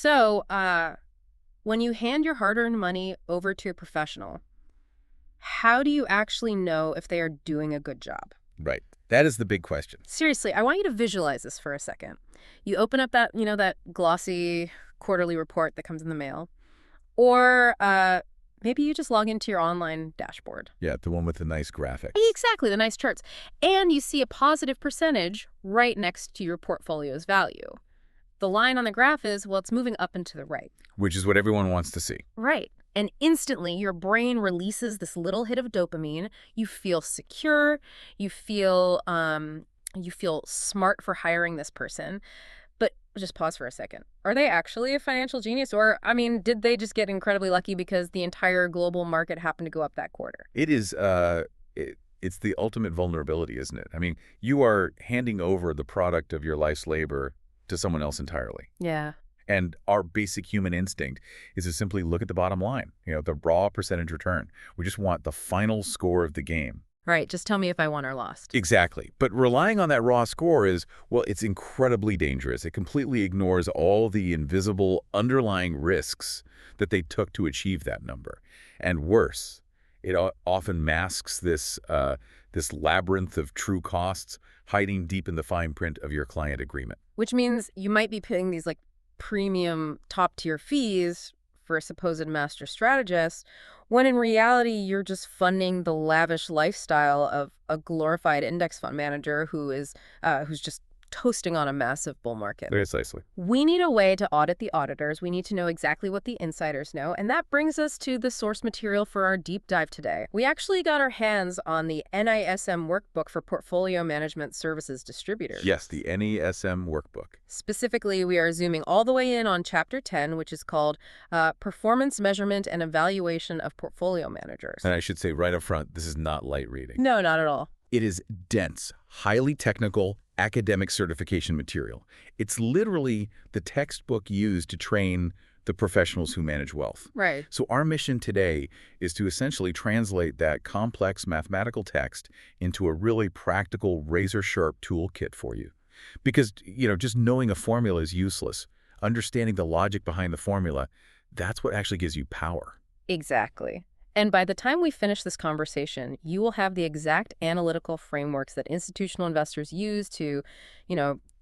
So, when you hand your hard-earned money over to a professional, how do you actually know if they are doing a good job? Right. That is the big question. Seriously, I want you to visualize this for a second. You open up that, that glossy quarterly report that comes in the mail, or maybe you just log into your online dashboard. Yeah, the one with the nice graphics. Exactly, the nice charts. And you see a positive percentage right next to your portfolio's value. The line on the graph is, well, it's moving up and to the right. Which is what everyone wants to see. Right. And instantly, your brain releases this little hit of dopamine. You feel secure. You feel smart for hiring this person. But just pause for a second. Are they actually a financial genius? Or, did they just get incredibly lucky because the entire global market happened to go up that quarter? It is, it's the ultimate vulnerability, isn't it? I mean, you are handing over the product of your life's labor to someone else entirely. Yeah. And our basic human instinct is to simply look at the bottom line, the raw percentage return. We just want the final score of the game. Right. Just tell me if I won or lost. Exactly. But relying on that raw score is, well, it's incredibly dangerous. It completely ignores all the invisible underlying risks that they took to achieve that number. And worse, it often masks this labyrinth of true costs hiding deep in the fine print of your client agreement. Which means you might be paying these premium top-tier fees for a supposed master strategist, when in reality you're just funding the lavish lifestyle of a glorified index fund manager who's just toasting on a massive bull market. Precisely. We need a way to audit the auditors. We need to know exactly what the insiders know. And that brings us to the source material for our deep dive today. We actually got our hands on the NISM workbook for portfolio management services distributors. Yes, the NISM workbook. Specifically, we are zooming all the way in on Chapter 10, which is called Performance Measurement and Evaluation of Portfolio Managers. And I should say right up front, this is not light reading. No, not at all. It is dense, highly technical, academic certification material. It's literally the textbook used to train the professionals who manage wealth. Right. So our mission today is to essentially translate that complex mathematical text into a really practical, razor-sharp toolkit for you. Because, just knowing a formula is useless. Understanding the logic behind the formula, that's what actually gives you power. Exactly. And by the time we finish this conversation, you will have the exact analytical frameworks that institutional investors use to,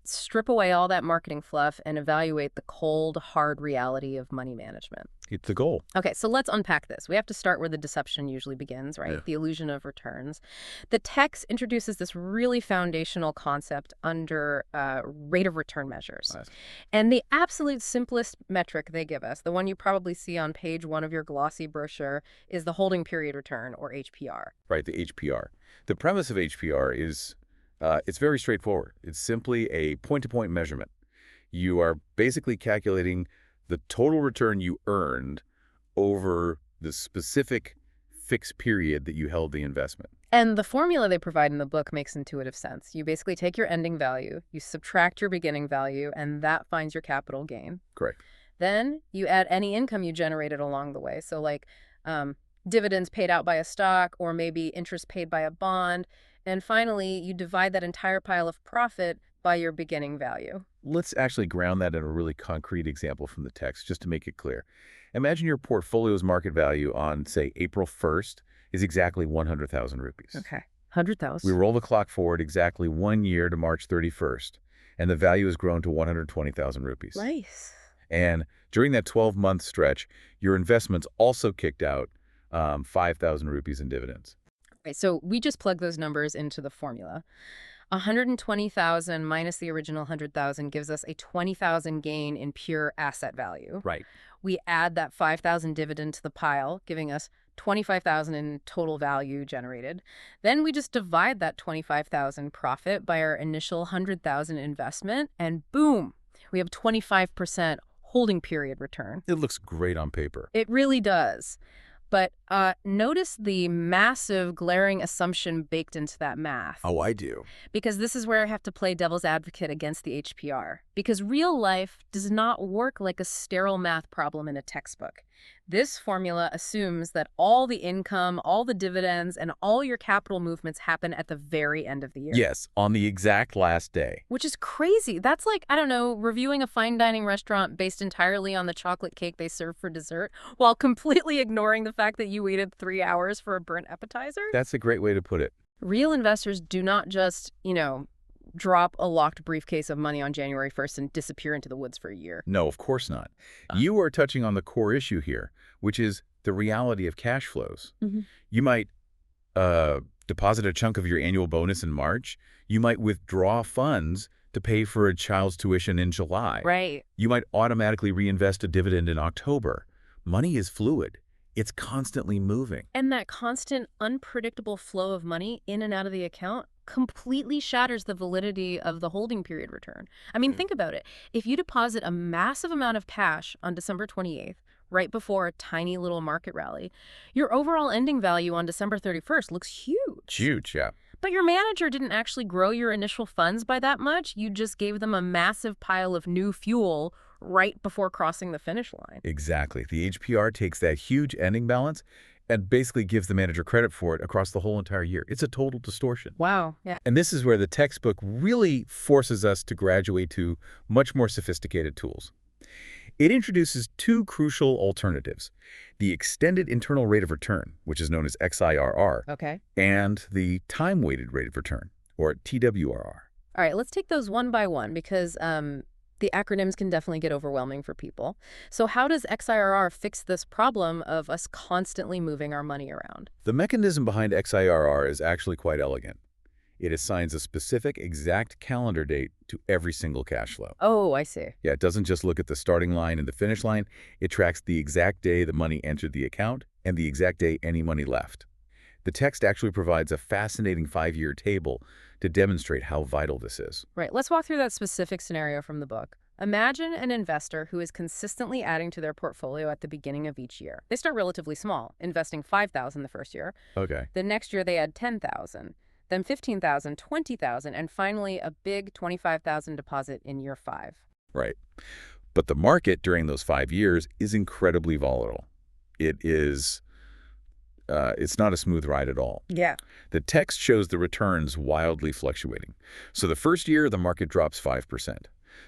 strip away all that marketing fluff and evaluate the cold, hard reality of money management. It's the goal. Okay, so let's unpack this. We have to start where the deception usually begins, right? Yeah. The illusion of returns. The text introduces this really foundational concept under rate of return measures. Nice. And the absolute simplest metric they give us, the one you probably see on page 1 of your glossy brochure, is the holding period return, or HPR. Right, the HPR. The premise of HPR is it's very straightforward. It's simply a point-to-point measurement. You are basically calculating the total return you earned over the specific fixed period that you held the investment. And the formula they provide in the book makes intuitive sense. You basically take your ending value, you subtract your beginning value, and that finds your capital gain. Correct. Then you add any income you generated along the way. So dividends paid out by a stock, or maybe interest paid by a bond. And finally, you divide that entire pile of profit by your beginning value. Let's actually ground that in a really concrete example from the text, just to make it clear. Imagine your portfolio's market value on, say, April 1st is exactly 100,000 rupees. Okay, 100,000. We roll the clock forward exactly 1 year to March 31st, and the value has grown to 120,000 rupees. Nice. And during that 12-month stretch, your investments also kicked out 5,000 rupees in dividends. Right, so we just plug those numbers into the formula. 120,000 minus the original 100,000 gives us a 20,000 gain in pure asset value. Right. We add that 5,000 dividend to the pile, giving us 25,000 in total value generated. Then we just divide that 25,000 profit by our initial 100,000 investment, and boom, we have 25% holding period return. It looks great on paper. It really does. But Notice the massive glaring assumption baked into that math. Oh, I do. Because this is where I have to play devil's advocate against the HPR. Because real life does not work like a sterile math problem in a textbook. This formula assumes that all the income, all the dividends, and all your capital movements happen at the very end of the year. Yes, on the exact last day. Which is crazy. That's like, I don't know, reviewing a fine dining restaurant based entirely on the chocolate cake they serve for dessert while completely ignoring the fact that you waited 3 hours for a burnt appetizer. That's a great way to put it. Real investors do not just, drop a locked briefcase of money on January 1st and disappear into the woods for a year. No, of course not. You are touching on the core issue here, which is the reality of cash flows. You might deposit a chunk of your annual bonus in March. You might withdraw funds to pay for a child's tuition in July. Right. You might automatically reinvest a dividend in October. Money is fluid. It's constantly moving. And that constant, unpredictable flow of money in and out of the account completely shatters the validity of the holding period return. I mean, think about it. If you deposit a massive amount of cash on December 28th, right before a tiny little market rally, your overall ending value on December 31st looks huge. Huge, yeah. But your manager didn't actually grow your initial funds by that much. You just gave them a massive pile of new fuel right before crossing the finish line. Exactly. The HPR takes that huge ending balance and basically gives the manager credit for it across the whole entire year. It's a total distortion. Wow. Yeah. And this is where the textbook really forces us to graduate to much more sophisticated tools. It introduces two crucial alternatives: the extended internal rate of return, which is known as XIRR, Okay. and the time-weighted rate of return, or TWRR. All right, let's take those one by one because the acronyms can definitely get overwhelming for people. So how does XIRR fix this problem of us constantly moving our money around? The mechanism behind XIRR is actually quite elegant. It assigns a specific exact calendar date to every single cash flow. Oh, I see. Yeah, it doesn't just look at the starting line and the finish line. It tracks the exact day the money entered the account and the exact day any money left. The text actually provides a fascinating 5-year table to demonstrate how vital this is. Right, let's walk through that specific scenario from the book. Imagine an investor who is consistently adding to their portfolio at the beginning of each year. They start relatively small, investing $5,000 the first year. Okay. The next year they add $10,000, then $15,000, $20,000, and finally a big $25,000 deposit in year 5. Right. But the market during those 5 years is incredibly volatile. It's not a smooth ride at all. Yeah. The text shows the returns wildly fluctuating. So the first year, the market drops 5%.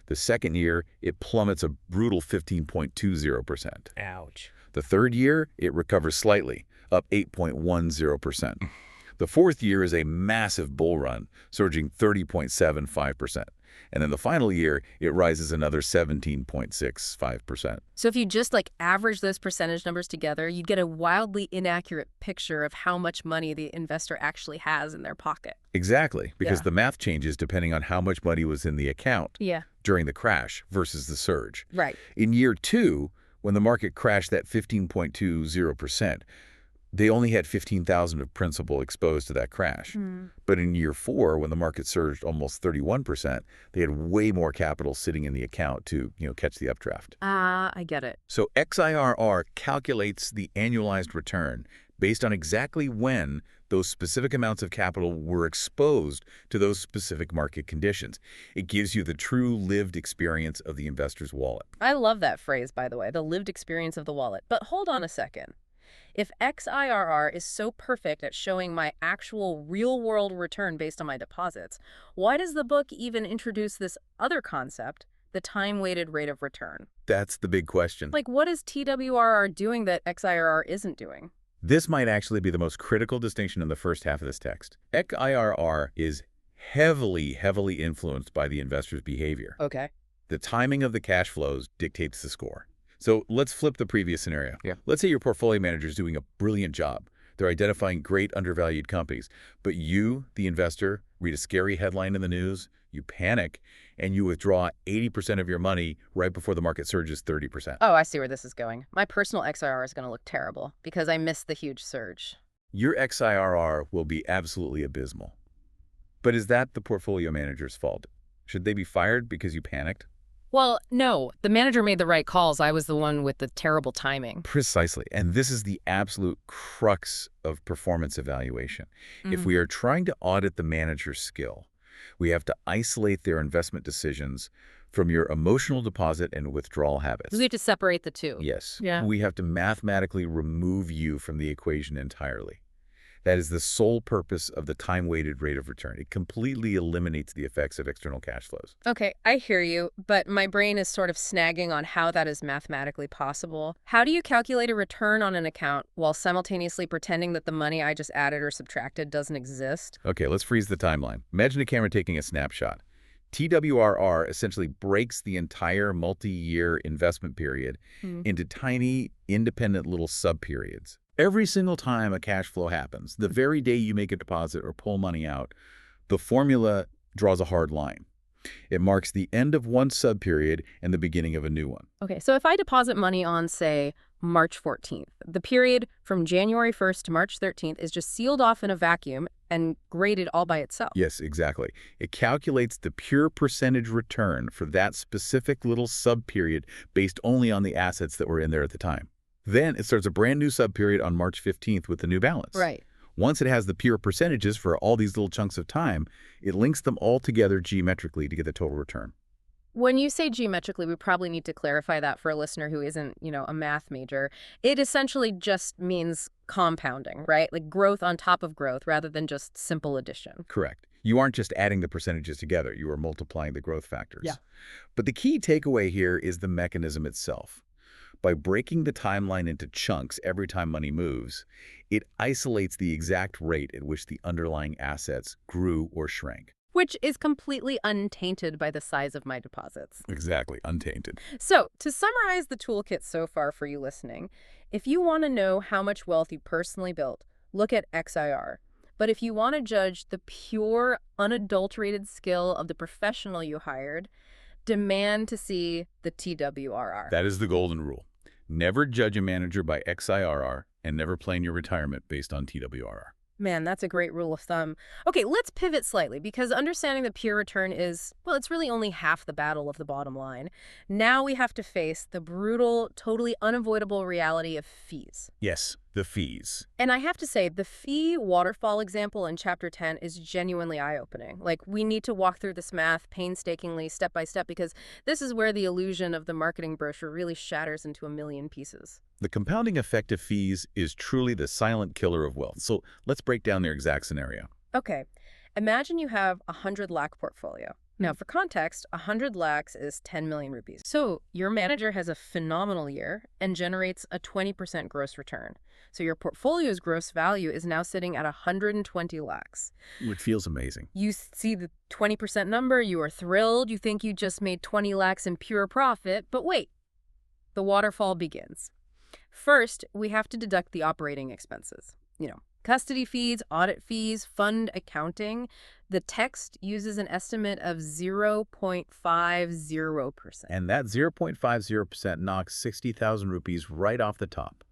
The second year, it plummets a brutal 15.20%. Ouch. The third year, it recovers slightly, up 8.10%. The fourth year is a massive bull run, surging 30.75%. And then the final year, it rises another 17.65%. So if you just average those percentage numbers together, you get a wildly inaccurate picture of how much money the investor actually has in their pocket. Exactly, because Yeah. the math changes depending on how much money was in the account Yeah. during the crash versus the surge. Right. In year 2, when the market crashed that 15.20%, they only had 15,000 of principal exposed to that crash. But in year 4, when the market surged almost 31%, they had way more capital sitting in the account to, catch the updraft. I get it. So XIRR calculates the annualized return based on exactly when those specific amounts of capital were exposed to those specific market conditions. It gives you the true lived experience of the investor's wallet. I love that phrase, by the way, the lived experience of the wallet. But hold on a second. If XIRR is so perfect at showing my actual real-world return based on my deposits, why does the book even introduce this other concept, the time-weighted rate of return? That's the big question. What is TWRR doing that XIRR isn't doing? This might actually be the most critical distinction in the first half of this text. XIRR is heavily influenced by the investor's behavior. Okay. The timing of the cash flows dictates the score. So let's flip the previous scenario. Yeah. Let's say your portfolio manager is doing a brilliant job. They're identifying great undervalued companies. But you, the investor, read a scary headline in the news, you panic, and you withdraw 80% of your money right before the market surges 30%. Oh, I see where this is going. My personal XIRR is going to look terrible because I missed the huge surge. Your XIRR will be absolutely abysmal. But is that the portfolio manager's fault? Should they be fired because you panicked? Well, no, the manager made the right calls. I was the one with the terrible timing. Precisely. And this is the absolute crux of performance evaluation. If Mm. we are trying to audit the manager's skill, we have to isolate their investment decisions from your emotional deposit and withdrawal We habits. have to separate the two. Yes, Yeah. we have to mathematically remove you from the equation entirely. That is the sole purpose of the time-weighted rate of return. It completely eliminates the effects of external cash flows. Okay, I hear you, but my brain is sort of snagging on how that is mathematically possible. How do you calculate a return on an account while simultaneously pretending that the money I just added or subtracted doesn't exist? Okay, let's freeze the timeline. Imagine a camera taking a snapshot. TWRR essentially breaks the entire multi-year investment period Hmm. into tiny, independent little sub-periods. Every single time a cash flow happens, the very day you make a deposit or pull money out, the formula draws a hard line. It marks the end of one sub-period and the beginning of a new one. Okay, so if I deposit money on, say, March 14th, the period from January 1st to March 13th is just sealed off in a vacuum and graded all by itself. Yes, exactly. It calculates the pure percentage return for that specific little sub-period based only on the assets that were in there at the time. Then it starts a brand new sub-period on March 15th with the new balance. Right. Once it has the pure percentages for all these little chunks of time, it links them all together geometrically to get the total return. When you say geometrically, we probably need to clarify that for a listener who isn't, a math major. It essentially just means compounding, right? Like growth on top of growth rather than just simple addition. Correct. You aren't just adding the percentages together, you are multiplying the growth factors. Yeah. But the key takeaway here is the mechanism itself. By breaking the timeline into chunks every time money moves, it isolates the exact rate at which the underlying assets grew or shrank. Which is completely untainted by the size of my deposits. Exactly, untainted. So, to summarize the toolkit so far for you listening, if you want to know how much wealth you personally built, look at XIR. But if you want to judge the pure, unadulterated skill of the professional you hired, demand to see the TWRR. That is the golden rule. Never judge a manager by XIRR and never plan your retirement based on TWRR. Man, that's a great rule of thumb. Okay, let's pivot slightly because understanding the pure return is, well, it's really only half the battle of the bottom line. Now we have to face the brutal, totally unavoidable reality of fees. Yes, the fees. And I have to say, the fee waterfall example in Chapter 10 is genuinely eye-opening. Like, we need to walk through this math painstakingly, step by step, because this is where the illusion of the marketing brochure really shatters into a million pieces. The compounding effect of fees is truly the silent killer of wealth. So let's break down their exact scenario. Okay, imagine you have a 100 lakh portfolio. Now, for context, 100 lakhs is 10 million rupees. So your manager has a phenomenal year and generates a 20% gross return. So your portfolio's gross value is now sitting at 120 lakhs. Which feels amazing. You see the 20% number, you are thrilled, you think you just made 20 lakhs in pure profit, but wait, the waterfall begins. First, we have to deduct the operating expenses. Custody fees, audit fees, fund accounting. The text uses an estimate of 0.50%. And that 0.50% knocks 60,000 rupees right off the top.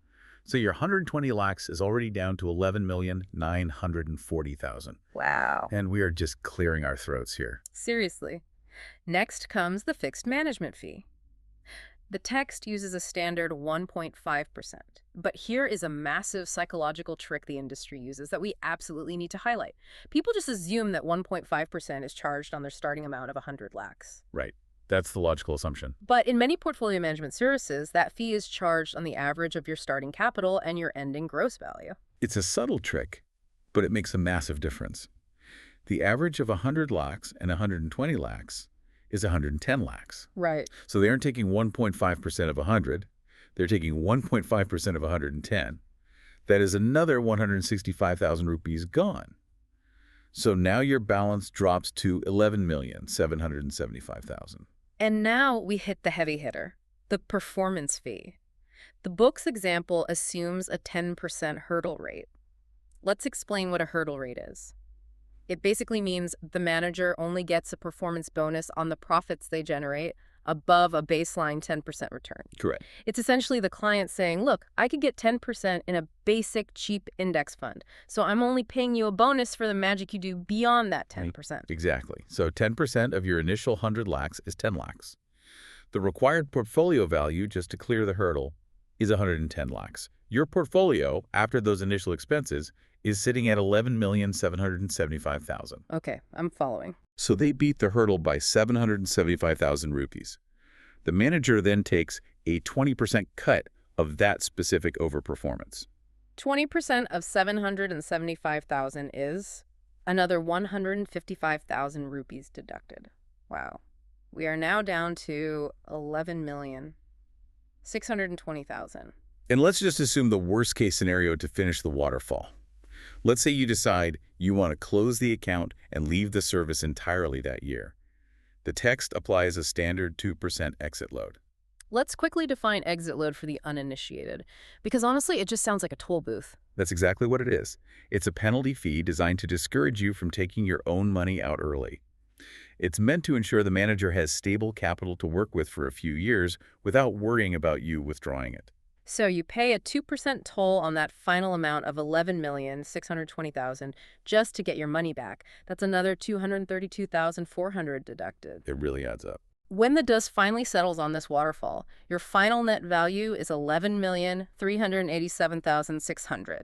So your 120 lakhs is already down to 11,940,000. Wow. And we are just clearing our throats here. Seriously. Next comes the fixed management fee. The text uses a standard 1.5%. But here is a massive psychological trick the industry uses that we absolutely need to highlight. People just assume that 1.5% is charged on their starting amount of 100 lakhs. Right. That's the logical assumption. But in many portfolio management services, that fee is charged on the average of your starting capital and your ending gross value. It's a subtle trick, but it makes a massive difference. The average of 100 lakhs and 120 lakhs is 110 lakhs. Right. So they aren't taking 1.5% of 100. They're taking 1.5% of 110. That is another 165,000 rupees gone. So now your balance drops to 11,775,000. And now we hit the heavy hitter, the performance fee. The book's example assumes a 10% hurdle rate. Let's explain what a hurdle rate is. It basically means the manager only gets a performance bonus on the profits they generate above a baseline 10% return. Correct. It's essentially the client saying, look, I could get 10% in a basic, cheap index fund, so I'm only paying you a bonus for the magic you do beyond that 10%. Exactly. So 10% of your initial 100 lakhs is 10 lakhs. The required portfolio value, just to clear the hurdle, is 110 lakhs. Your portfolio, after those initial expenses, is sitting at 11,775,000. Okay, I'm following. So they beat the hurdle by 775,000 rupees. The manager then takes a 20% cut of that specific overperformance. 20% of 775,000 is another 155,000 rupees deducted. Wow. We are now down to 11,620,000. And let's just assume the worst case scenario to finish the waterfall. Let's say you decide you want to close the account and leave the service entirely that year. The text applies a standard 2% exit load. Let's quickly define exit load for the uninitiated, because honestly, it just sounds like a toll booth. That's exactly what it is. It's a penalty fee designed to discourage you from taking your own money out early. It's meant to ensure the manager has stable capital to work with for a few years without worrying about you withdrawing it. So you pay a 2% toll on that final amount of 11,620,000 just to get your money back. That's another 232,400 deducted. It really adds up. When the dust finally settles on this waterfall, your final net value is 11,387,600.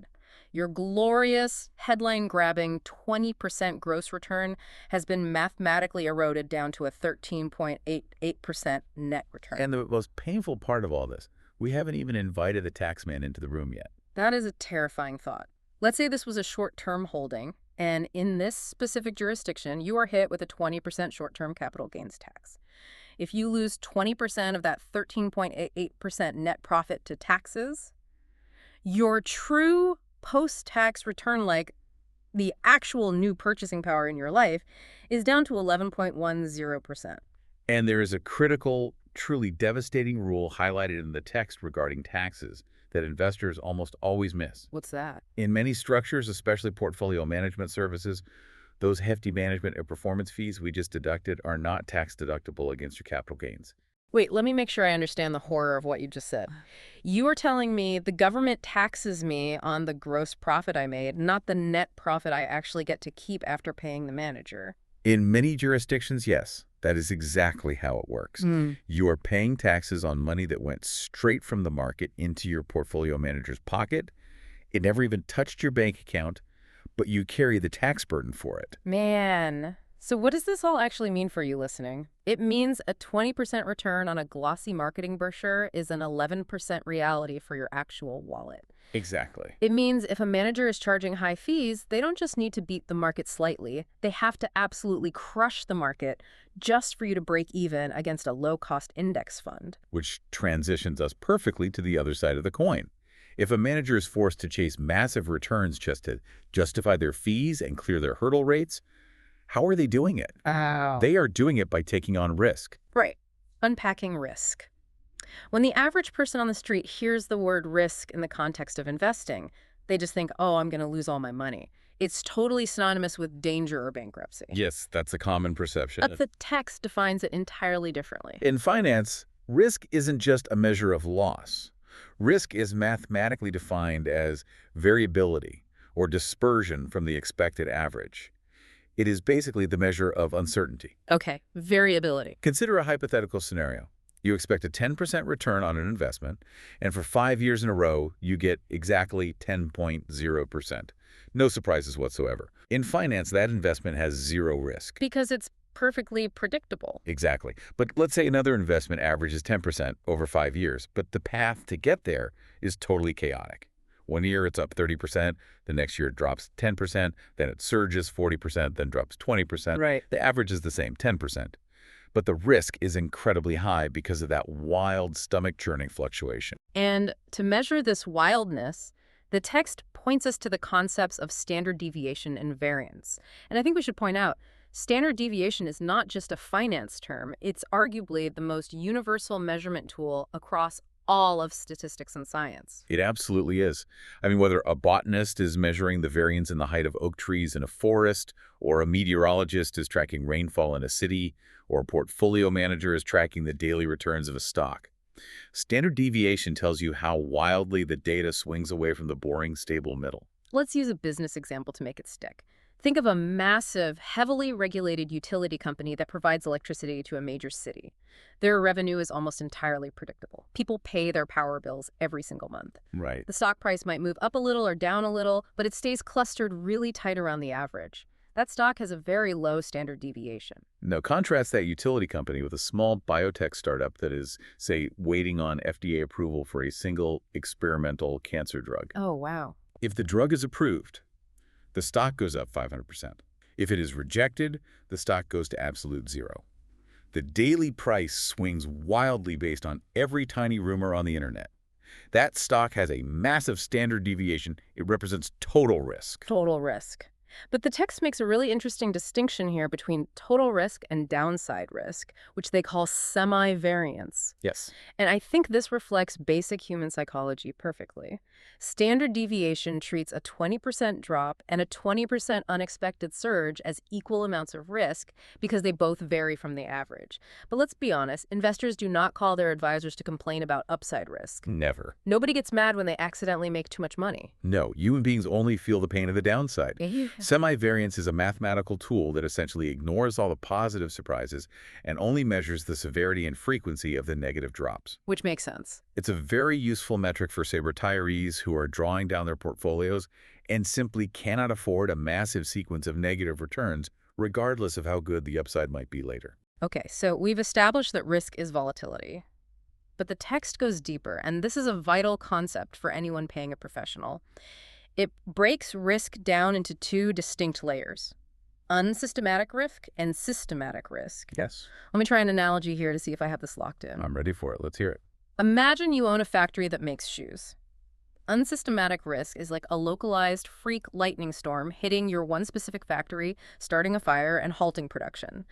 Your glorious, headline-grabbing 20% gross return has been mathematically eroded down to a 13.88% net return. And the most painful part of all this, we haven't even invited the taxman into the room yet. That is a terrifying thought. Let's say this was a short-term holding, and in this specific jurisdiction, you are hit with a 20% short-term capital gains tax. If you lose 20% of that 13.88% net profit to taxes, your true post-tax return, like the actual new purchasing power in your life, is down to 11.10%. And there is a critical, truly devastating rule highlighted in the text regarding taxes that investors almost always miss. What's that? In many structures, especially portfolio management services, those hefty management and performance fees we just deducted are not tax deductible against your capital gains. Wait, let me make sure I understand the horror of what you just said. You are telling me the government taxes me on the gross profit I made, not the net profit I actually get to keep after paying the manager. In many jurisdictions, yes, that is exactly how it works. You are paying taxes on money that went straight from the market into your portfolio manager's pocket. It never even touched your bank account, but you carry the tax burden for it. Man. So what does this all actually mean for you listening? It means a 20% return on a glossy marketing brochure is an 11% reality for your actual wallet. Exactly. It means if a manager is charging high fees, they don't just need to beat the market slightly. They have to absolutely crush the market just for you to break even against a low-cost index fund. Which transitions us perfectly to the other side of the coin. If a manager is forced to chase massive returns just to justify their fees and clear their hurdle rates, how are they doing it? They are doing it by taking on risk. Right. Unpacking risk. When the average person on the street hears the word risk in the context of investing, they just think, oh, I'm going to lose all my money. It's totally synonymous with danger or bankruptcy. Yes, that's a common perception. But the text defines it entirely differently. In finance, risk isn't just a measure of loss. Risk is mathematically defined as variability or dispersion from the expected average. It is basically the measure of uncertainty. Okay, variability. Consider a hypothetical scenario. You expect a 10% return on an investment, and for 5 years in a row, you get exactly 10.0%. No surprises whatsoever. In finance, that investment has zero risk. Because it's perfectly predictable. Exactly. But let's say another investment averages 10% over 5 years, but the path to get there is totally chaotic. One year it's up 30%, the next year it drops 10%, then it surges 40%, then drops 20%. Right. The average is the same, 10%. But the risk is incredibly high because of that wild stomach-churning fluctuation. And to measure this wildness, the text points us to the concepts of standard deviation and variance. And I think we should point out, standard deviation is not just a finance term. It's arguably the most universal measurement tool across all of statistics and science. It absolutely is. I mean, whether a botanist is measuring the variance in the height of oak trees in a forest, or a meteorologist is tracking rainfall in a city, or a portfolio manager is tracking the daily returns of a stock. Standard deviation tells you how wildly the data swings away from the boring, stable middle. Let's use a business example to make it stick. Think of a massive, heavily regulated utility company that provides electricity to a major city. Their revenue is almost entirely predictable. People pay their power bills every single month. Right. The stock price might move up a little or down a little, but it stays clustered really tight around the average. That stock has a very low standard deviation. Now, contrast that utility company with a small biotech startup that is, say, waiting on FDA approval for a single experimental cancer drug. Oh, wow. If the drug is approved, the stock goes up 500%. If it is rejected, the stock goes to absolute zero. The daily price swings wildly based on every tiny rumor on the internet. That stock has a massive standard deviation. It represents total risk. Total risk. But the text makes a really interesting distinction here between total risk and downside risk, which they call semi-variance. Yes. And I think this reflects basic human psychology perfectly. Standard deviation treats a 20% drop and a 20% unexpected surge as equal amounts of risk because they both vary from the average. But let's be honest, investors do not call their advisors to complain about upside risk. Never. Nobody gets mad when they accidentally make too much money. No, human beings only feel the pain of the downside. Yeah. Semi-variance is a mathematical tool that essentially ignores all the positive surprises and only measures the severity and frequency of the negative drops. Which makes sense. It's a very useful metric for, say, retirees who are drawing down their portfolios and simply cannot afford a massive sequence of negative returns, regardless of how good the upside might be later. Okay, so we've established that risk is volatility. But the text goes deeper, and this is a vital concept for anyone paying a professional. It breaks risk down into two distinct layers: unsystematic risk and systematic risk. Yes. Let me try an analogy here to see if I have this locked in. I'm ready for it. Let's hear it. Imagine you own a factory that makes shoes. Unsystematic risk is like a localized freak lightning storm hitting your one specific factory, starting a fire, and halting production.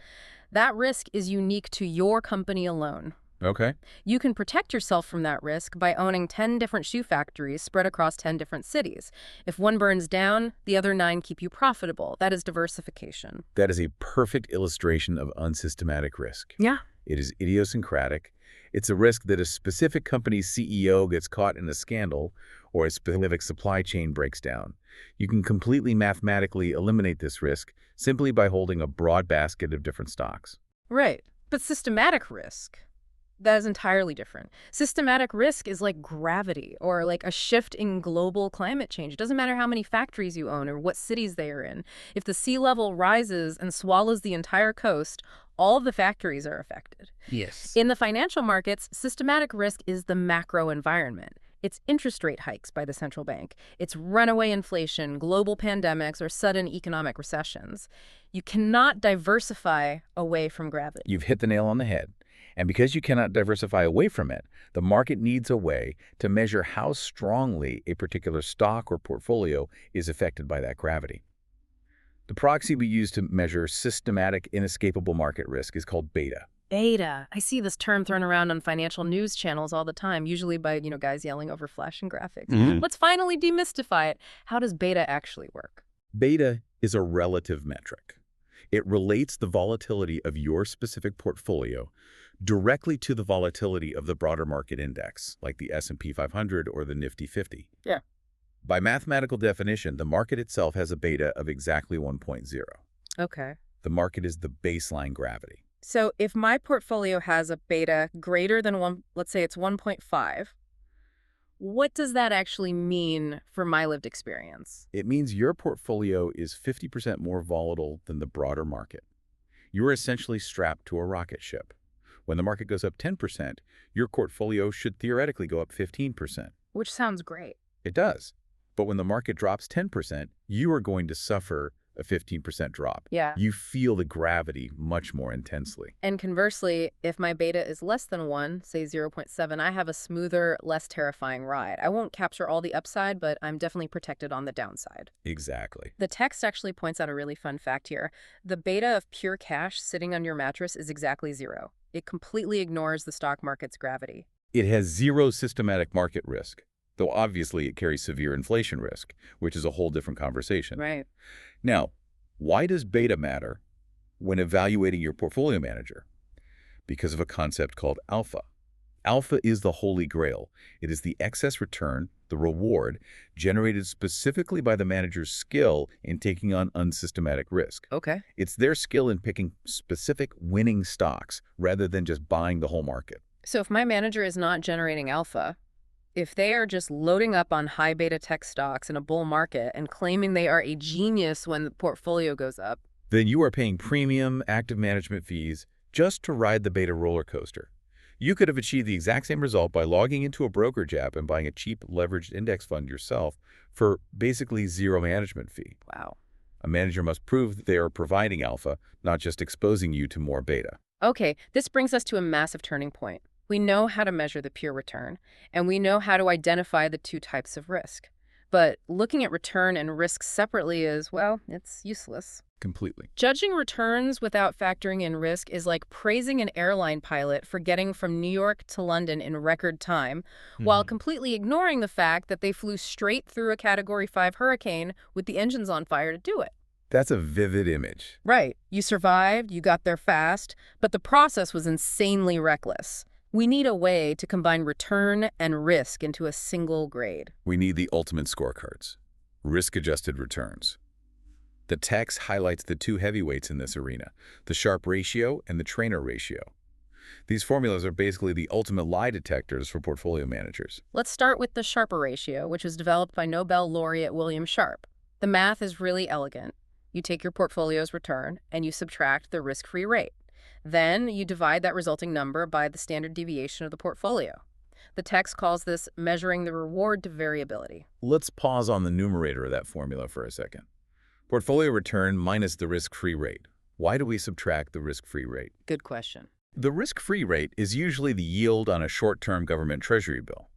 That risk is unique to your company alone. Okay. You can protect yourself from that risk by owning 10 different shoe factories spread across 10 different cities. If one burns down, the other 9 keep you profitable. That is diversification. That is a perfect illustration of unsystematic risk. Yeah. It is idiosyncratic. It's a risk that a specific company's CEO gets caught in a scandal or a specific supply chain breaks down. You can completely mathematically eliminate this risk simply by holding a broad basket of different stocks. Right. But systematic risk, that is entirely different. Systematic risk is like gravity or like a shift in global climate change. It doesn't matter how many factories you own or what cities they are in. If the sea level rises and swallows the entire coast, all of the factories are affected. Yes. In the financial markets, systematic risk is the macro environment. It's interest rate hikes by the central bank. It's runaway inflation, global pandemics, or sudden economic recessions. You cannot diversify away from gravity. You've hit the nail on the head. And because you cannot diversify away from it, the market needs a way to measure how strongly a particular stock or portfolio is affected by that gravity. The proxy we use to measure systematic, inescapable market risk is called beta. Beta. I see this term thrown around on financial news channels all the time, usually by, guys yelling over flashing graphics. Let's finally demystify it. How does beta actually work? Beta is a relative metric. It relates the volatility of your specific portfolio directly to the volatility of the broader market index, like the S&P 500 or the Nifty 50. Yeah. By mathematical definition, the market itself has a beta of exactly 1.0. Okay. The market is the baseline gravity. So if my portfolio has a beta greater than 1, let's say it's 1.5, what does that actually mean for my lived experience? It means your portfolio is 50% more volatile than the broader market. You're essentially strapped to a rocket ship. When the market goes up 10%, your portfolio should theoretically go up 15%. Which sounds great. It does. But when the market drops 10%, you are going to suffer a 15% drop. Yeah. You feel the gravity much more intensely. And conversely, if my beta is less than 1, say 0.7, I have a smoother, less terrifying ride. I won't capture all the upside, but I'm definitely protected on the downside. Exactly. The text actually points out a really fun fact here. The beta of pure cash sitting on your mattress is exactly 0. It completely ignores the stock market's gravity. It has zero systematic market risk, though obviously it carries severe inflation risk, which is a whole different conversation. Right. Now, why does beta matter when evaluating your portfolio manager? Because of a concept called alpha. Alpha is the holy grail. It is the excess return the reward, generated specifically by the manager's skill in taking on unsystematic risk. Okay. It's their skill in picking specific winning stocks rather than just buying the whole market. So if my manager is not generating alpha, if they are just loading up on high beta tech stocks in a bull market and claiming they are a genius when the portfolio goes up, Then you are paying premium active management fees just to ride the beta roller coaster. You could have achieved the exact same result by logging into a brokerage app and buying a cheap leveraged index fund yourself for basically zero management fee. wow. A manager must prove that they are providing alpha, not just exposing you to more beta. Okay, this brings us to a massive turning point. We know how to measure the pure return, and we know how to identify the two types of risk. But looking at return and risk separately is, well, it's useless. Completely. Judging returns without factoring in risk is like praising an airline pilot for getting from New York to London in record time, while completely ignoring the fact that they flew straight through a Category 5 hurricane with the engines on fire to do it. That's a vivid image. Right. You survived, you got there fast, but the process was insanely reckless. We need a way to combine return and risk into a single grade. We need the ultimate scorecards, risk-adjusted returns. The text highlights the two heavyweights in this arena, the Sharpe ratio and the Trainer ratio. These formulas are basically the ultimate lie detectors for portfolio managers. Let's start with the Sharpe ratio, which was developed by Nobel laureate William Sharpe. The math is really elegant. You take your portfolio's return and you subtract the risk-free rate. Then you divide that resulting number by the standard deviation of the portfolio. The text calls this measuring the reward to variability. Let's pause on the numerator of that formula for a second. Portfolio return minus the risk-free rate. Why do we subtract the risk-free rate? Good question. The risk-free rate is usually the yield on a short-term government treasury bill.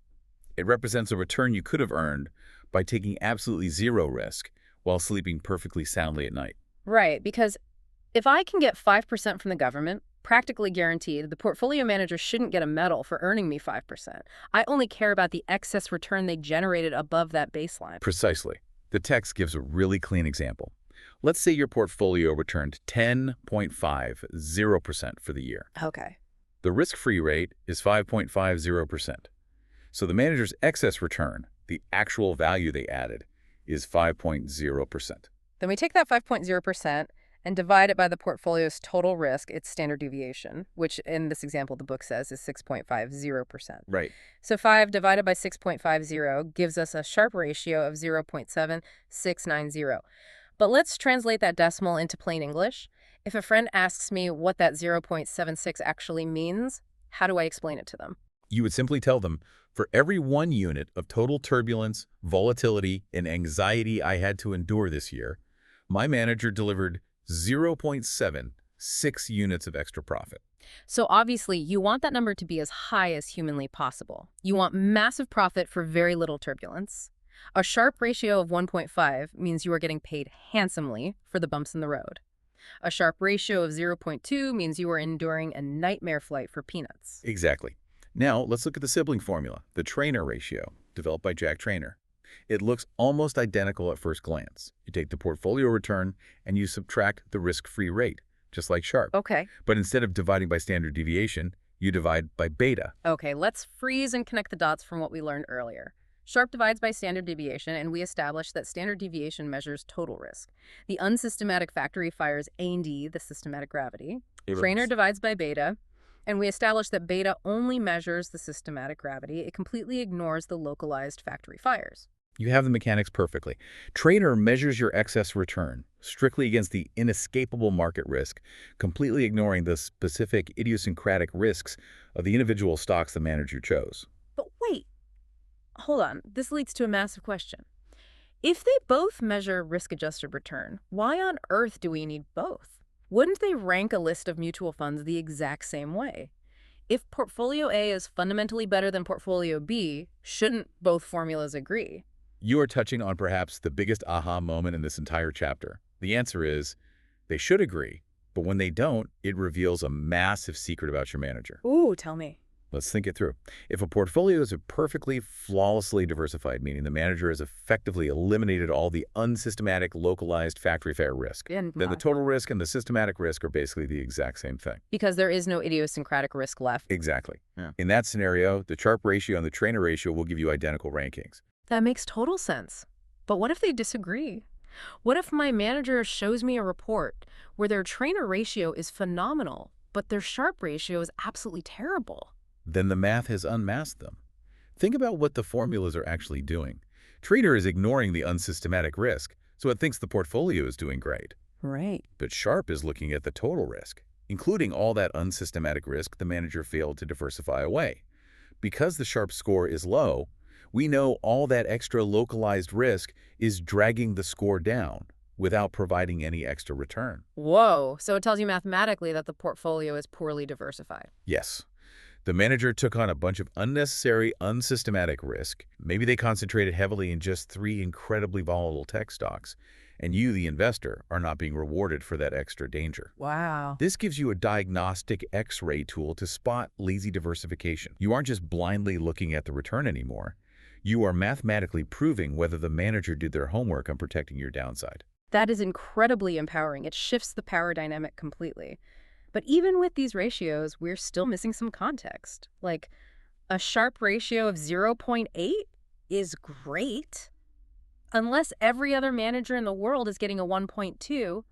It represents a return you could have earned by taking absolutely zero risk while sleeping perfectly soundly at night. Right, because if I can get 5% from the government, practically guaranteed, the portfolio manager shouldn't get a medal for earning me 5%. I only care about the excess return they generated above that baseline. Precisely. The text gives a really clean example. Let's say your portfolio returned 10.50% for the year. Okay. The risk-free rate is 5.50%. So the manager's excess return, the actual value they added, is 5.0%. Then we take that 5.0% and divide it by the portfolio's total risk, its standard deviation, which in this example the book says is 6.50%. Right. So 5 divided by 6.50 gives us a Sharpe ratio of 0.7690. But let's translate that decimal into plain English. If a friend asks me what that 0.76 actually means, how do I explain it to them? You would simply tell them, for every 1 unit of total turbulence, volatility, and anxiety I had to endure this year, my manager delivered 0.76 units of extra profit. So obviously, you want that number to be as high as humanly possible. You want massive profit for very little turbulence. A Sharpe ratio of 1.5 means you are getting paid handsomely for the bumps in the road. A Sharpe ratio of 0.2 means you are enduring a nightmare flight for peanuts. Exactly. Now, let's look at the sibling formula, the Trainer ratio, developed by Jack Trainer. It looks almost identical at first glance. You take the portfolio return and you subtract the risk-free rate, just like Sharpe. Okay. But instead of dividing by standard deviation, you divide by beta. Okay, let's freeze and connect the dots from what we learned earlier. Sharpe divides by standard deviation, and we established that standard deviation measures total risk. The unsystematic factory fires A&D, the systematic gravity. Trainer divides by beta, and we established that beta only measures the systematic gravity. It completely ignores the localized factory fires. You have the mechanics perfectly. Trainer measures your excess return strictly against the inescapable market risk, completely ignoring the specific idiosyncratic risks of the individual stocks the manager chose. But wait, hold on. This leads to a massive question. If they both measure risk-adjusted return, why on earth do we need both? Wouldn't they rank a list of mutual funds the exact same way? If Portfolio A is fundamentally better than Portfolio B, shouldn't both formulas agree? You are touching on perhaps the biggest aha moment in this entire chapter. The answer is, they should agree, but when they don't, it reveals a massive secret about your manager. Ooh, tell me. Let's think it through. If a portfolio is perfectly, flawlessly diversified, meaning the manager has effectively eliminated all the unsystematic, localized factory fire risk, then the total risk and the systematic risk are basically the exact same thing. Because there is no idiosyncratic risk left. Exactly. Yeah. In that scenario, the Sharpe ratio and the Trainer ratio will give you identical rankings. That makes total sense. But what if they disagree? What if my manager shows me a report where their trainer ratio is phenomenal, but their Sharpe ratio is absolutely terrible? Then the math has unmasked them. Think about what the formulas are actually doing. Trader is ignoring the unsystematic risk, so it thinks the portfolio is doing great. Right. But Sharpe is looking at the total risk, including all that unsystematic risk the manager failed to diversify away. Because the Sharpe score is low, we know all that extra localized risk is dragging the score down without providing any extra return. Whoa. So it tells you mathematically that the portfolio is poorly diversified. Yes, the manager took on a bunch of unnecessary, unsystematic risk. Maybe they concentrated heavily in just 3 incredibly volatile tech stocks, and you, the investor, are not being rewarded for that extra danger. Wow. This gives you a diagnostic X-ray tool to spot lazy diversification. You aren't just blindly looking at the return anymore. You are mathematically proving whether the manager did their homework on protecting your downside. That is incredibly empowering. It shifts the power dynamic completely. But even with these ratios, we're still missing some context. Like, a Sharpe ratio of 0.8 is great. Unless every other manager in the world is getting a 1.2,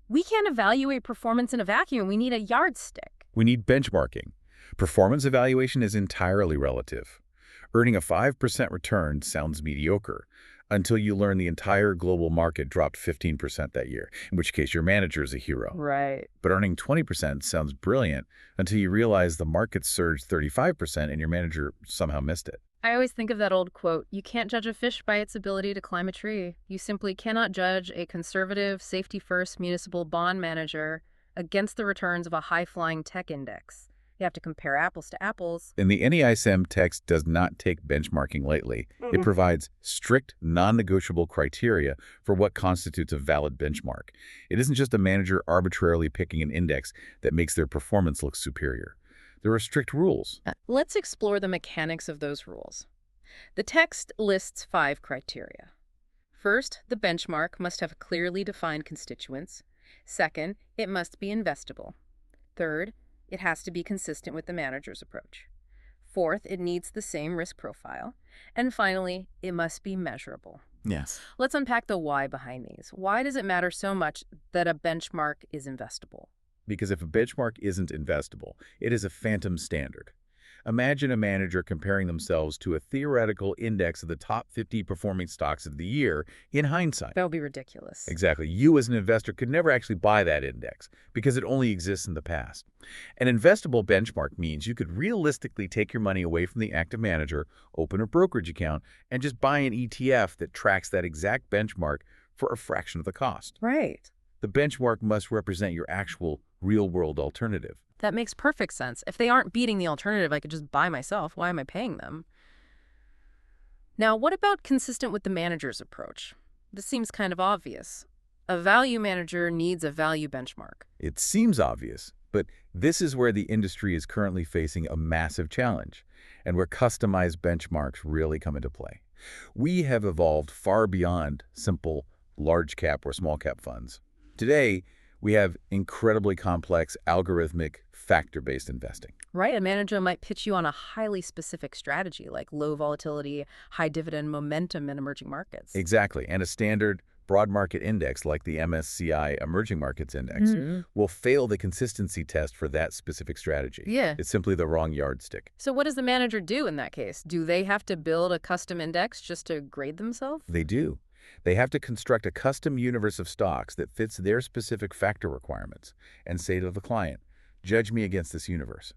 we can't evaluate performance in a vacuum. We need a yardstick. We need benchmarking. Performance evaluation is entirely relative. Earning a 5% return sounds mediocre until you learn the entire global market dropped 15% that year, in which case your manager is a hero. Right. But earning 20% sounds brilliant until you realize the market surged 35% and your manager somehow missed it. I always think of that old quote, you can't judge a fish by its ability to climb a tree. You simply cannot judge a conservative, safety-first municipal bond manager against the returns of a high-flying tech index. You have to compare apples to apples. And the NISM text does not take benchmarking lightly. It provides strict, non-negotiable criteria for what constitutes a valid benchmark. It isn't just a manager arbitrarily picking an index that makes their performance look superior. There are strict rules. Let's explore the mechanics of those rules. The text lists 5 criteria. First, the benchmark must have clearly defined constituents. Second, it must be investable. Third, it has to be consistent with the manager's approach. Fourth, it needs the same risk profile. And finally, it must be measurable. Yes. Let's unpack the why behind these. Why does it matter so much that a benchmark is investable? Because if a benchmark isn't investable, it is a phantom standard. Imagine a manager comparing themselves to a theoretical index of the top 50 performing stocks of the year in hindsight. That would be ridiculous. Exactly. You as an investor could never actually buy that index because it only exists in the past. An investable benchmark means you could realistically take your money away from the active manager, open a brokerage account, and just buy an ETF that tracks that exact benchmark for a fraction of the cost. Right. The benchmark must represent your actual real-world alternative. That makes perfect sense. If they aren't beating the alternative, I could just buy myself. Why am I paying them? Now, what about consistent with the manager's approach? This seems kind of obvious. A value manager needs a value benchmark. It seems obvious, but this is where the industry is currently facing a massive challenge and where customized benchmarks really come into play. We have evolved far beyond simple large cap or small cap funds. Today, we have incredibly complex, algorithmic, factor-based investing. Right, a manager might pitch you on a highly specific strategy like low volatility, high dividend momentum in emerging markets. Exactly, and a standard broad market index like the MSCI Emerging Markets Index will fail the consistency test for that specific strategy. Yeah. It's simply the wrong yardstick. So what does the manager do in that case? Do they have to build a custom index just to grade themselves? They do. They have to construct a custom universe of stocks that fits their specific factor requirements and say to the client, judge me against this universe.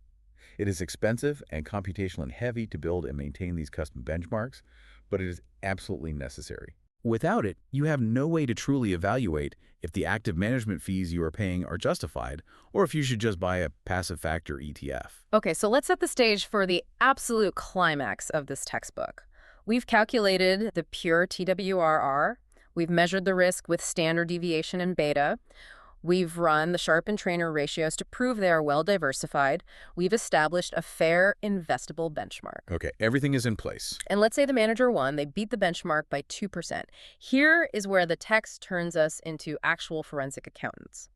It is expensive and computationally heavy to build and maintain these custom benchmarks, but it is absolutely necessary. Without it, you have no way to truly evaluate if the active management fees you are paying are justified or if you should just buy a passive factor ETF. Okay, so let's set the stage for the absolute climax of this textbook. We've calculated the pure TWRR. We've measured the risk with standard deviation and beta. We've run the Sharpe and Trainer ratios to prove they are well diversified. We've established a fair investable benchmark. Okay, everything is in place. And let's say the manager won. They beat the benchmark by 2%. Here is where the text turns us into actual forensic accountants.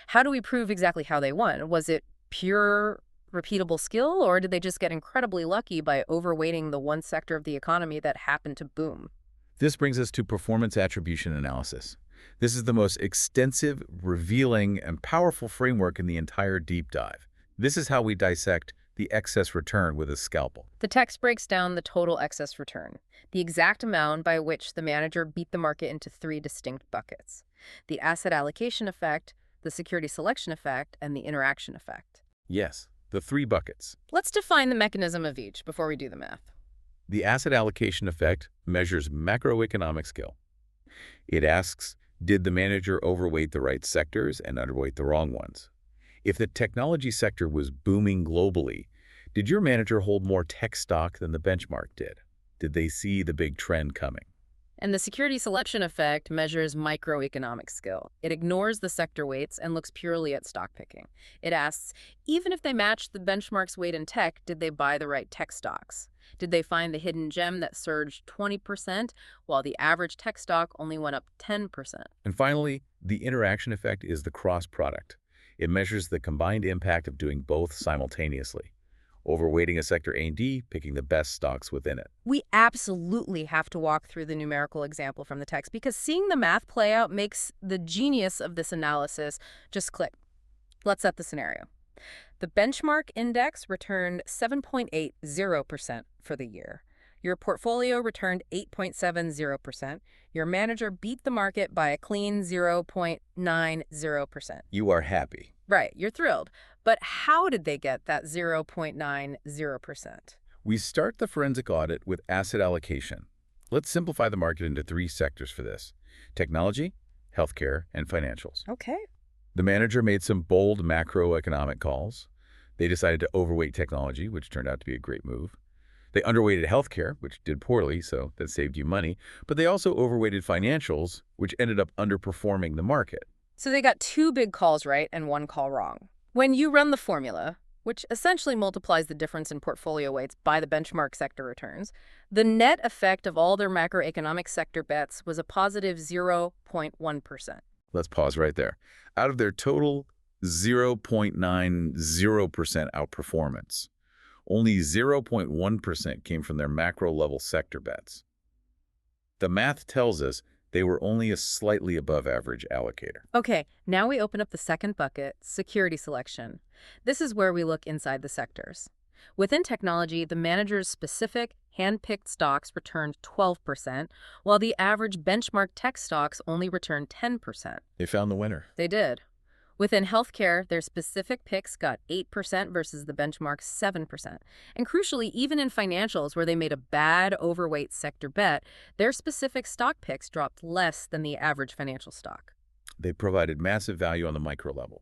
How do we prove exactly how they won? Was it pure repeatable skill, or did they just get incredibly lucky by overweighting the one sector of the economy that happened to boom? This brings us to performance attribution analysis. This is the most extensive, revealing, and powerful framework in the entire deep dive. This is how we dissect the excess return with a scalpel. The text breaks down the total excess return, the exact amount by which the manager beat the market into three distinct buckets: the asset allocation effect, the security selection effect, and the interaction effect. Yes, the three buckets. Let's define the mechanism of each before we do the math. The asset allocation effect measures macroeconomic skill. It asks, did the manager overweight the right sectors and underweight the wrong ones? If the technology sector was booming globally, did your manager hold more tech stock than the benchmark did? Did they see the big trend coming? And the security selection effect measures microeconomic skill. It ignores the sector weights and looks purely at stock picking. It asks, even if they matched the benchmark's weight in tech, did they buy the right tech stocks? Did they find the hidden gem that surged 20% while the average tech stock only went up 10%? And finally, the interaction effect is the cross product. It measures the combined impact of doing both simultaneously. Overweighting a sector A&D, picking the best stocks within it. We absolutely have to walk through the numerical example from the text because seeing the math play out makes the genius of this analysis just click. Let's set the scenario. The benchmark index returned 7.80% for the year. Your portfolio returned 8.70%. Your manager beat the market by a clean 0.90%. You are happy. Right, you're thrilled. But how did they get that 0.90%? We start the forensic audit with asset allocation. Let's simplify the market into three sectors for this: technology, healthcare, and financials. Okay. The manager made some bold macroeconomic calls. They decided to overweight technology, which turned out to be a great move. They underweighted healthcare, which did poorly, so that saved you money. But they also overweighted financials, which ended up underperforming the market. So they got two big calls right and one call wrong. When you run the formula, which essentially multiplies the difference in portfolio weights by the benchmark sector returns, the net effect of all their macroeconomic sector bets was a positive 0.1%. Let's pause right there. Out of their total 0.90% outperformance, only 0.1% came from their macro-level sector bets. The math tells us they were only a slightly above-average allocator. Okay, now we open up the second bucket, security selection. This is where we look inside the sectors. Within technology, the manager's specific, hand-picked stocks returned 12%, while the average benchmark tech stocks only returned 10%. They found the winner. They did. Within healthcare, their specific picks got 8% versus the benchmark's 7%. And crucially, even in financials, where they made a bad overweight sector bet, their specific stock picks dropped less than the average financial stock. They provided massive value on the micro level.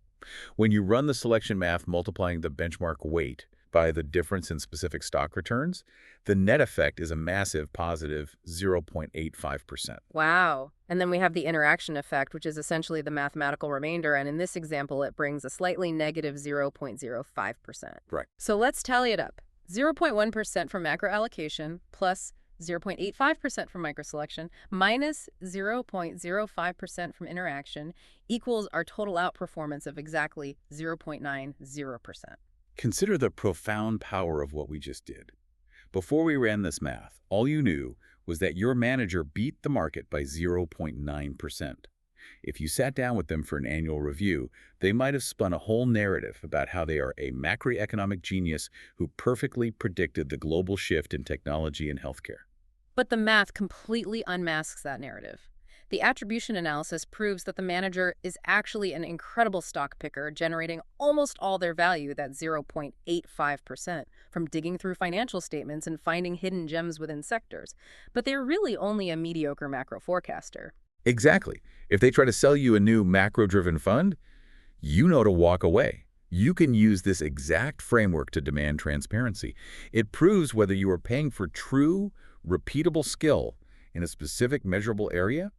When you run the selection math multiplying the benchmark weight by the difference in specific stock returns, the net effect is a massive positive 0.85%. Wow. And then we have the interaction effect, which is essentially the mathematical remainder. And in this example, it brings a slightly negative 0.05%. Right. So let's tally it up. 0.1% from macro allocation plus 0.85% from microselection minus 0.05% from interaction equals our total outperformance of exactly 0.90%. Consider the profound power of what we just did. Before we ran this math, all you knew was that your manager beat the market by 0.9%. If you sat down with them for an annual review, they might have spun a whole narrative about how they are a macroeconomic genius who perfectly predicted the global shift in technology and healthcare. But the math completely unmasks that narrative. The attribution analysis proves that the manager is actually an incredible stock picker, generating almost all their value, that 0.85%, from digging through financial statements and finding hidden gems within sectors. But they're really only a mediocre macro forecaster. Exactly. If they try to sell you a new macro-driven fund, you know to walk away. You can use this exact framework to demand transparency. It proves whether you are paying for true, repeatable skill in a specific measurable area,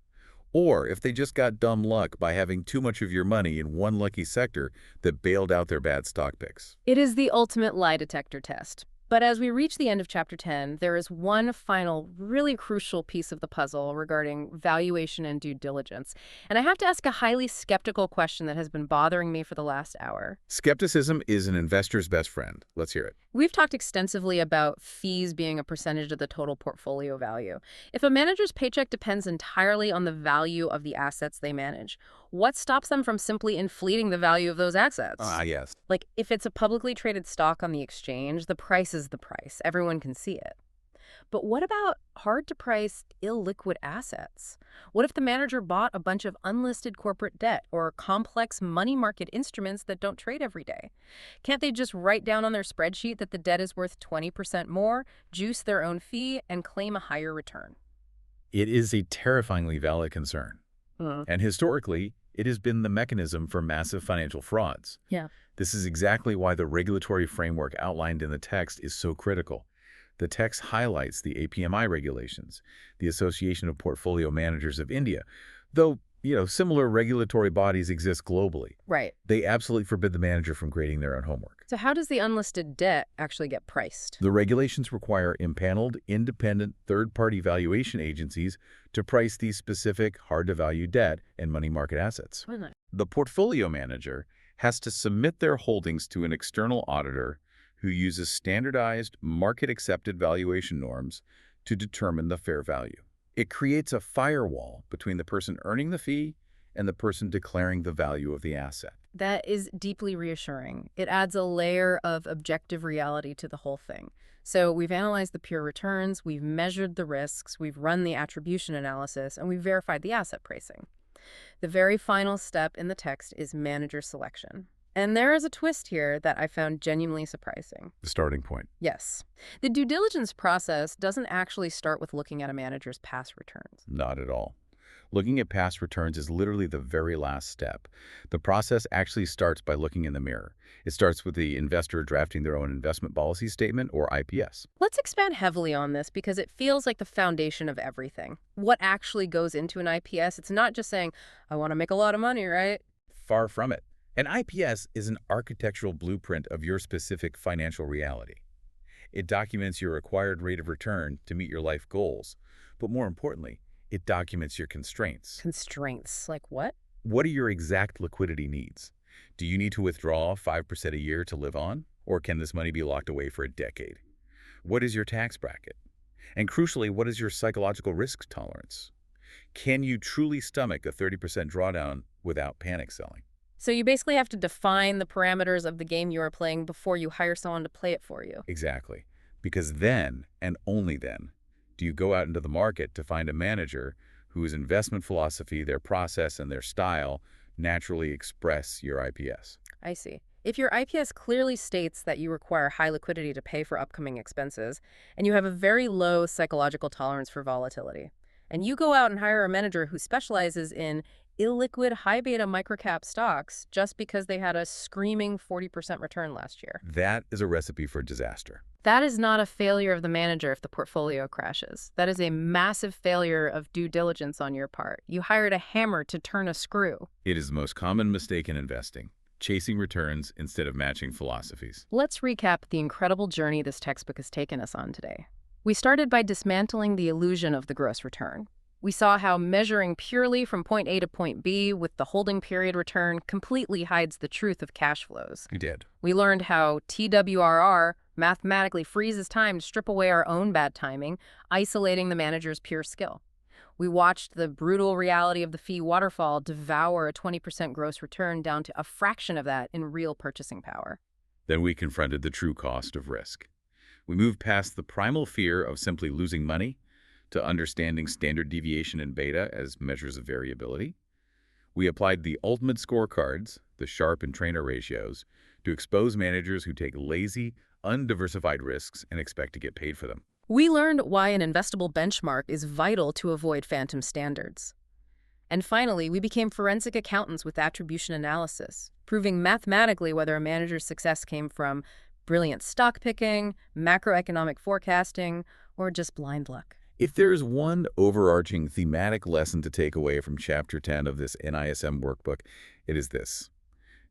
or if they just got dumb luck by having too much of your money in one lucky sector that bailed out their bad stock picks. It is the ultimate lie detector test. But as we reach the end of Chapter 10, there is one final, really crucial piece of the puzzle regarding valuation and due diligence. And I have to ask a highly skeptical question that has been bothering me for the last hour. Skepticism is an investor's best friend. Let's hear it. We've talked extensively about fees being a percentage of the total portfolio value. If a manager's paycheck depends entirely on the value of the assets they manage, what stops them from simply inflating the value of those assets? Yes. Like, if it's a publicly traded stock on the exchange, the price is the price. Everyone can see it. But what about hard-to-price, illiquid assets? What if the manager bought a bunch of unlisted corporate debt or complex money market instruments that don't trade every day? Can't they just write down on their spreadsheet that the debt is worth 20% more, juice their own fee, and claim a higher return? It is a terrifyingly valid concern. And historically, it has been the mechanism for massive financial frauds. Yeah. This is exactly why the regulatory framework outlined in the text is so critical. The text highlights the APMI regulations, the Association of Portfolio Managers of India, though, similar regulatory bodies exist globally. Right. They absolutely forbid the manager from grading their own homework. So how does the unlisted debt actually get priced? The regulations require impaneled, independent, third-party valuation agencies to price these specific, hard-to-value debt and money market assets. Why not? The portfolio manager has to submit their holdings to an external auditor who uses standardized, market-accepted valuation norms to determine the fair value. It creates a firewall between the person earning the fee and the person declaring the value of the asset. That is deeply reassuring. It adds a layer of objective reality to the whole thing. So we've analyzed the pure returns, we've measured the risks, we've run the attribution analysis, and we've verified the asset pricing. The very final step in the text is manager selection. And there is a twist here that I found genuinely surprising. The starting point. Yes. The due diligence process doesn't actually start with looking at a manager's past returns. Not at all. Looking at past returns is literally the very last step. The process actually starts by looking in the mirror. It starts with the investor drafting their own investment policy statement, or IPS. Let's expand heavily on this because it feels like the foundation of everything. What actually goes into an IPS? It's not just saying, I want to make a lot of money, right? Far from it. An IPS is an architectural blueprint of your specific financial reality. It documents your required rate of return to meet your life goals, but more importantly, it documents your constraints. Constraints? Like what? What are your exact liquidity needs? Do you need to withdraw 5% a year to live on? Or can this money be locked away for a decade? What is your tax bracket? And crucially, what is your psychological risk tolerance? Can you truly stomach a 30% drawdown without panic selling? So you basically have to define the parameters of the game you are playing before you hire someone to play it for you. Exactly. Because then, and only then, do you go out into the market to find a manager whose investment philosophy, their process, and their style naturally express your IPS. I see. If your IPS clearly states that you require high liquidity to pay for upcoming expenses, and you have a very low psychological tolerance for volatility, and you go out and hire a manager who specializes in illiquid high-beta microcap stocks just because they had a screaming 40% return last year. That is a recipe for disaster. That is not a failure of the manager if the portfolio crashes. That is a massive failure of due diligence on your part. You hired a hammer to turn a screw. It is the most common mistake in investing, chasing returns instead of matching philosophies. Let's recap the incredible journey this textbook has taken us on today. We started by dismantling the illusion of the gross return. We saw how measuring purely from point A to point B with the holding period return completely hides the truth of cash flows. You did. We learned how TWRR mathematically freezes time to strip away our own bad timing, isolating the manager's pure skill. We watched the brutal reality of the fee waterfall devour a 20% gross return down to a fraction of that in real purchasing power. Then we confronted the true cost of risk. We moved past the primal fear of simply losing money to understanding standard deviation and beta as measures of variability. We applied the ultimate scorecards, the Sharpe and Trainer ratios, to expose managers who take lazy, undiversified risks and expect to get paid for them. We learned why an investable benchmark is vital to avoid phantom standards. And finally, we became forensic accountants with attribution analysis, proving mathematically whether a manager's success came from brilliant stock picking, macroeconomic forecasting, or just blind luck. If there's one overarching thematic lesson to take away from Chapter 10 of this NISM workbook, it is this.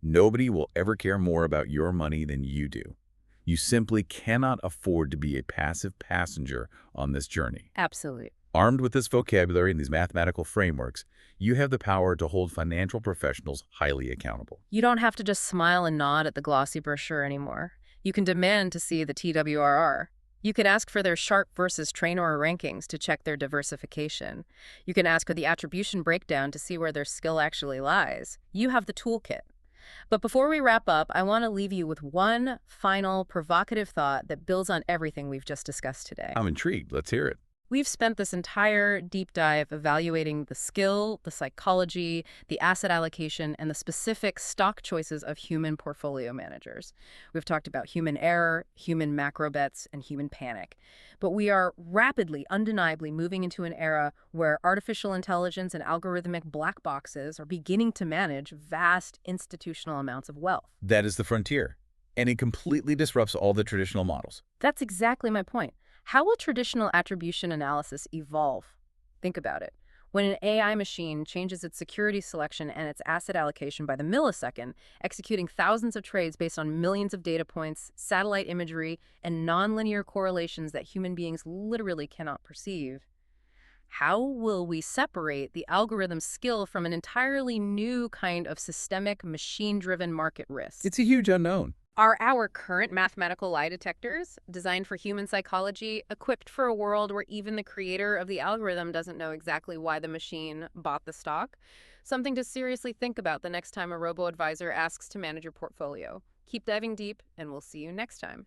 Nobody will ever care more about your money than you do. You simply cannot afford to be a passive passenger on this journey. Absolutely. Armed with this vocabulary and these mathematical frameworks, you have the power to hold financial professionals highly accountable. You don't have to just smile and nod at the glossy brochure anymore. You can demand to see the TWRR. You can ask for their Sharp versus Trainor rankings to check their diversification. You can ask for the attribution breakdown to see where their skill actually lies. You have the toolkit. But before we wrap up, I want to leave you with one final provocative thought that builds on everything we've just discussed today. I'm intrigued. Let's hear it. We've spent this entire deep dive evaluating the skill, the psychology, the asset allocation, and the specific stock choices of human portfolio managers. We've talked about human error, human macro bets, and human panic. But we are rapidly, undeniably moving into an era where artificial intelligence and algorithmic black boxes are beginning to manage vast institutional amounts of wealth. That is the frontier, and it completely disrupts all the traditional models. That's exactly my point. How will traditional attribution analysis evolve? Think about it. When an AI machine changes its security selection and its asset allocation by the millisecond, executing thousands of trades based on millions of data points, satellite imagery, and nonlinear correlations that human beings literally cannot perceive, how will we separate the algorithm's skill from an entirely new kind of systemic, machine-driven market risk? It's a huge unknown. Are our current mathematical lie detectors, designed for human psychology, equipped for a world where even the creator of the algorithm doesn't know exactly why the machine bought the stock? Something to seriously think about the next time a robo-advisor asks to manage your portfolio. Keep diving deep, and we'll see you next time.